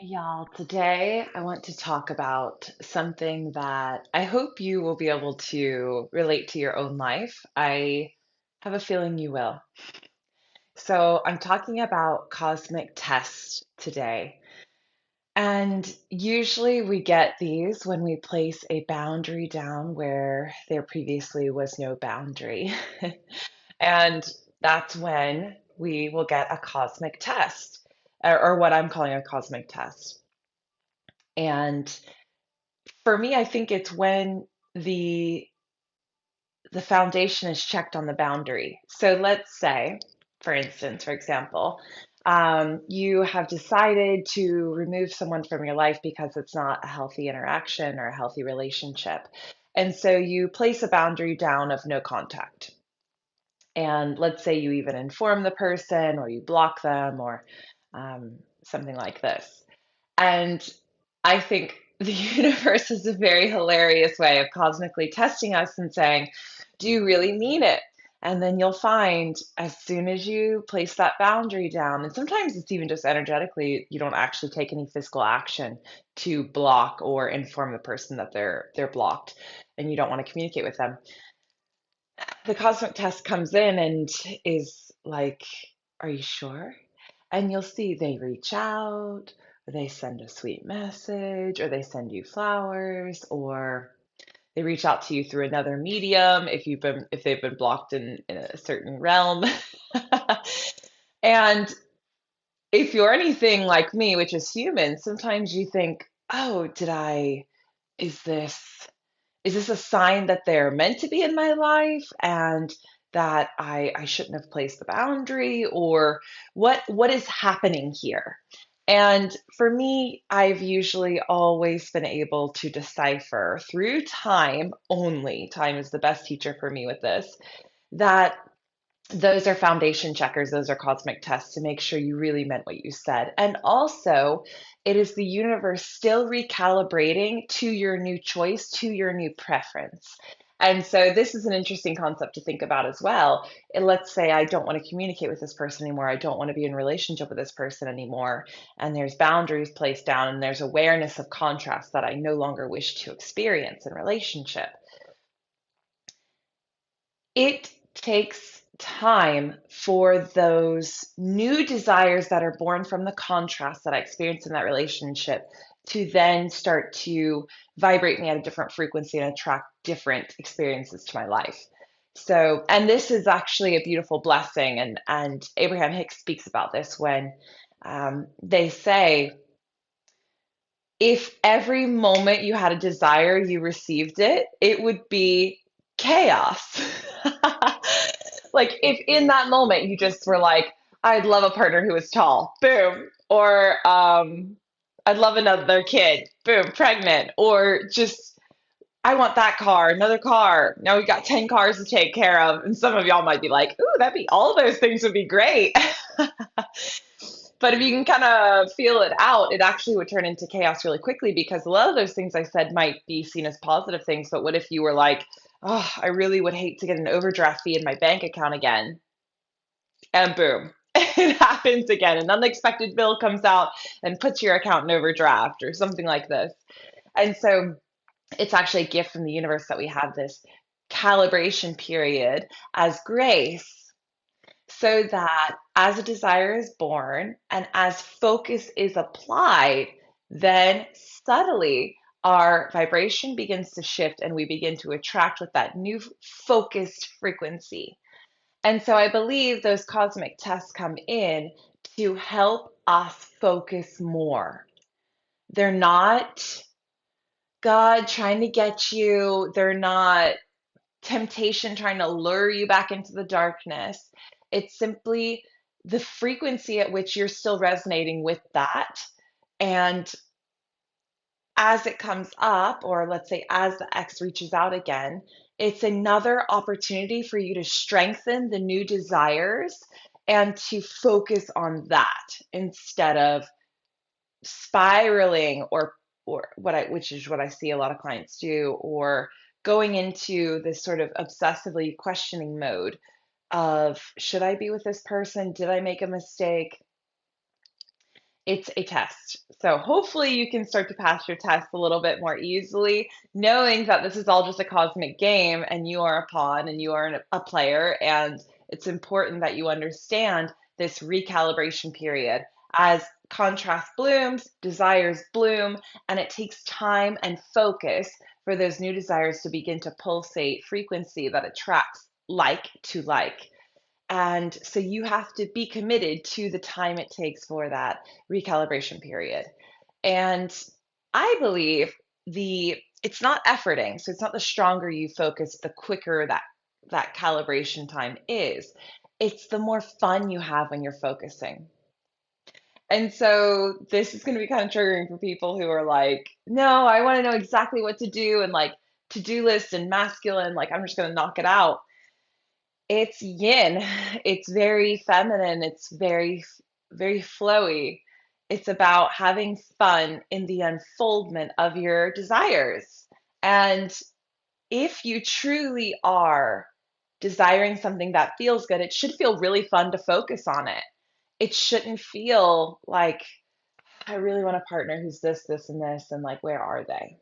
Y'all, today I want to talk about something that I hope you will be able to relate to your own life. I have a feeling you will. So, I'm talking about cosmic tests today. And usually we get these when we place a boundary down where there previously was no boundary. And that's when we will get a cosmic test, or what I'm calling a cosmic test. And for me, I think it's when the the foundation is checked on the boundary. So let's say, for instance, for example, you have decided to remove someone from your life because it's not a healthy interaction or a healthy relationship. And so you place a boundary down of no contact. And let's say you even inform the person or you block them or something like this. And I think the universe is a very hilarious way of cosmically testing us and saying, do you really mean it? And then you'll find as soon as you place that boundary down, and sometimes it's even just energetically, you don't actually take any physical action to block or inform the person that they're blocked and you don't want to communicate with them. The cosmic test comes in and is like, are you sure? And you'll see they reach out, or they send a sweet message, or they send you flowers, or they reach out to you through another medium if they've been blocked in a certain realm. And if you're anything like me, which is human, sometimes you think, oh, is this is this a sign that they're meant to be in my life and that I shouldn't have placed the boundary, or what is happening here? And for me, I've usually always been able to decipher through time only. Time is the best teacher for me with this, that those are foundation checkers, those are cosmic tests to make sure you really meant what you said. And also, it is the universe still recalibrating to your new choice, to your new preference. And so, this is an interesting concept to think about as well. Let's say I don't want to communicate with this person anymore. I don't want to be in a relationship with this person anymore. And there's boundaries placed down, and there's awareness of contrast that I no longer wish to experience in relationship. It takes time for those new desires that are born from the contrast that I experienced in that relationship to then start to vibrate me at a different frequency and attract different experiences to my life. So, and this is actually a beautiful blessing, and Abraham Hicks speaks about this when they say, if every moment you had a desire, you received it, it would be chaos. Like if in that moment you just were like, I'd love a partner who is tall, boom, or I'd love another kid, boom, pregnant, or just I want that car, another car. Now we've got 10 cars to take care of. And some of y'all might be like, ooh, that'd be all those things would be great. But if you can kind of feel it out, it actually would turn into chaos really quickly because a lot of those things I said might be seen as positive things. But what if you were like, oh, I really would hate to get an overdraft fee in my bank account again? And boom, it happens again. An unexpected bill comes out and puts your account in overdraft or something like this. And so it's actually a gift from the universe that we have this calibration period as grace so that as a desire is born and as focus is applied, then subtly our vibration begins to shift and we begin to attract with that new focused frequency. And so I believe those cosmic tests come in to help us focus more. They're not God trying to get you, they're not temptation trying to lure you back into the darkness. It's simply the frequency at which you're still resonating with that. And as it comes up, or let's say as the X reaches out again, it's another opportunity for you to strengthen the new desires and to focus on that instead of spiraling or which is what I see a lot of clients do, or going into this sort of obsessively questioning mode of should I be with this person? Did I make a mistake? It's a test. So hopefully you can start to pass your test a little bit more easily, knowing that this is all just a cosmic game and you are a pawn and you are a player. And it's important that you understand this recalibration period. As contrast blooms, desires bloom, and it takes time and focus for those new desires to begin to pulsate frequency that attracts like to like. And so you have to be committed to the time it takes for that recalibration period. And I believe it's not efforting, so it's not the stronger you focus, the quicker that calibration time is. It's the more fun you have when you're focusing. And so this is going to be kind of triggering for people who are like, no, I want to know exactly what to do and like to-do list and masculine, like I'm just going to knock it out. It's yin. It's very feminine. It's very flowy. It's about having fun in the unfoldment of your desires. And if you truly are desiring something that feels good, it should feel really fun to focus on it. It shouldn't feel like, I really want a partner who's this, and this, and like, where are they?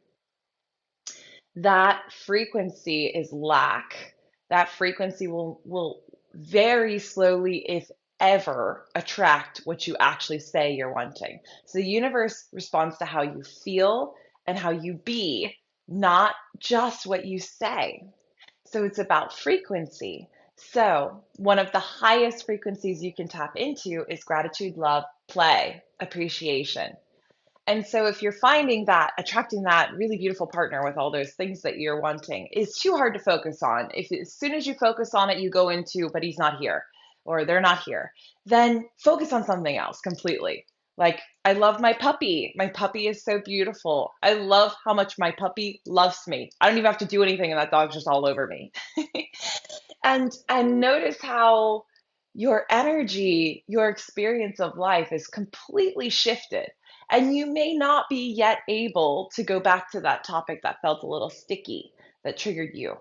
That frequency is lack. That frequency will very slowly, if ever, attract what you actually say you're wanting. So the universe responds to how you feel and how you be, not just what you say. So it's about frequency. So one of the highest frequencies you can tap into is gratitude, love, play, appreciation. And so if you're finding that attracting that really beautiful partner with all those things that you're wanting is too hard to focus on, if as soon as you focus on it, you go into, but he's not here or they're not here, then focus on something else completely. Like, I love my puppy. My puppy is so beautiful. I love how much my puppy loves me. I don't even have to do anything, and that dog's just all over me. And notice how your energy, your experience of life is completely shifted. And you may not be yet able to go back to that topic that felt a little sticky, that triggered you.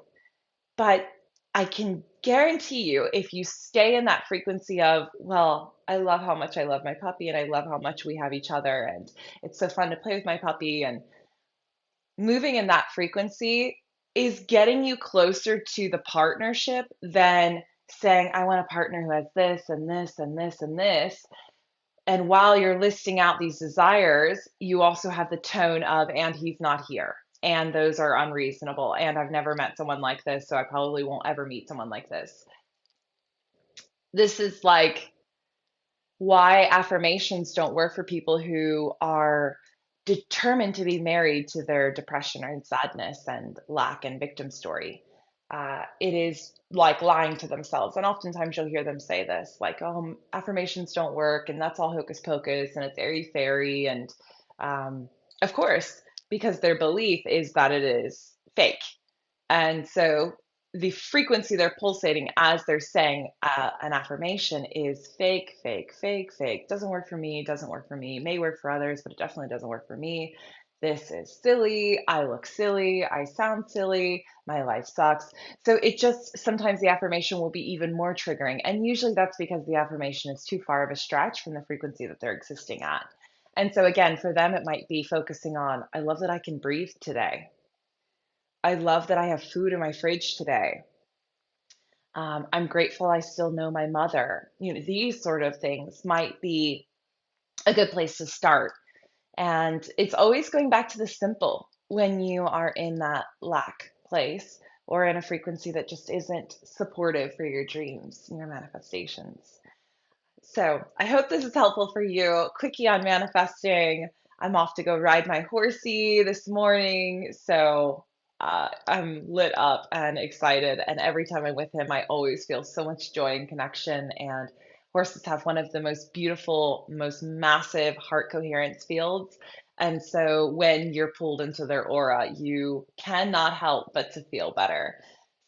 But I can guarantee you, if you stay in that frequency of, well, I love how much I love my puppy and I love how much we have each other and it's so fun to play with my puppy, and moving in that frequency is getting you closer to the partnership than saying, I want a partner who has this and this and this and this. And while you're listing out these desires, you also have the tone of, and he's not here. And those are unreasonable. And I've never met someone like this, so I probably won't ever meet someone like this. This is like why affirmations don't work for people who are determined to be married to their depression and sadness and lack and victim story. It is like lying to themselves. And oftentimes you'll hear them say this, like, oh, affirmations don't work, and that's all hocus pocus, and it's airy fairy. And of course, because their belief is that it is fake. And so the frequency they're pulsating as they're saying an affirmation is fake, fake, fake, fake. Doesn't work for me, doesn't work for me, may work for others, but it definitely doesn't work for me. This is silly. I look silly. I sound silly. My life sucks. So it just sometimes the affirmation will be even more triggering. And usually that's because the affirmation is too far of a stretch from the frequency that they're existing at. And so again, for them, it might be focusing on, I love that I can breathe today. I love that I have food in my fridge today. I'm grateful I still know my mother. You know, these sort of things might be a good place to start. And it's always going back to the simple when you are in that lack place or in a frequency that just isn't supportive for your dreams and your manifestations. So I hope this is helpful for you. Quickie on manifesting. I'm off to go ride my horsey this morning. So I'm lit up and excited. And every time I'm with him, I always feel so much joy and connection. And horses have one of the most beautiful, most massive heart coherence fields. And so when you're pulled into their aura, you cannot help but to feel better.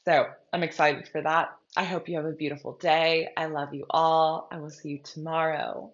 So I'm excited for that. I hope you have a beautiful day. I love you all. I will see you tomorrow.